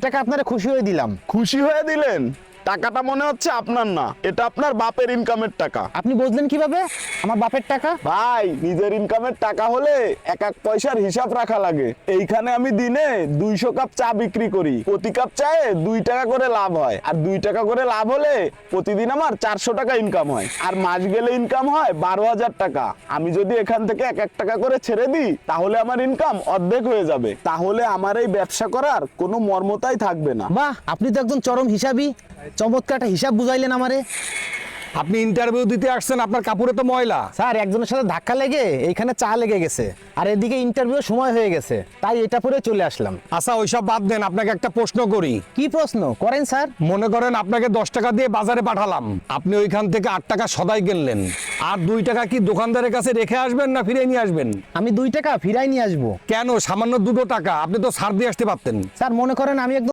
টাকা আপনারা খুশি হয়ে দিলাম। খুশি হয়ে দিলেন? টাকাটা মনে হচ্ছে আপনার না, এটা আপনার বাপের ইনকামের টাকা। আপনি বুঝলেন কিভাবে আমার বাপের টাকা? ভাই, নিজের ইনকামের টাকা হলে এক এক পয়সার হিসাব রাখা লাগে। এইখানে আমি দিনে 200 কাপ চা বিক্রি করি, প্রতি কাপ চায়ে 2 টাকা করে লাভ হয়, আর 2 টাকা করে লাভ হলে প্রতিদিন আমার 400 টাকা ইনকাম হয়, আর মাস গেলে ইনকাম হয় 12,000 টাকা। আমি যদি এখান থেকে এক এক টাকা করে ছেড়ে দিই তাহলে আমার ইনকাম অর্ধেক হয়ে যাবে। তাহলে আমার এই ব্যবসা করার কোনো মর্মতাই থাকবে না। বাহ, আপনি তো একজন চরম হিসাবই। চমৎকার একটা হিসাব বুঝাইলেন আমারে। আপনি ইন্টারভিউ দিতে আসছেন, আপনার কাপড়ে তো ময়লা। স্যার, একজনের সাথে ধাক্কা লেগে এইখানে চা লেগে গেছে, আর এদিকে ইন্টারভিউ সময় হয়ে গেছে, তাই এটা পরে চলে আসলাম। আচ্ছা, ওইসব বাদ দেন, আপনাকে একটা প্রশ্ন করি। কি প্রশ্ন করেন স্যার? মনে করেন আপনাকে 10 টাকা দিয়ে বাজারে পাঠালাম, আপনি ওইখান থেকে 8 টাকা সদাই কিনলেন, আর 2 টাকা কি দোকানদারের কাছে রেখে আসবেন না ফিরে নিয়ে আসবেন? আমি 2 টাকা ফিরাই নিয়ে আসবো। কেন? সামান্য 2 টাকা, আপনি তো ছাড় দিয়ে আসতে পারতেন। স্যার, মনে করেন আমি একদম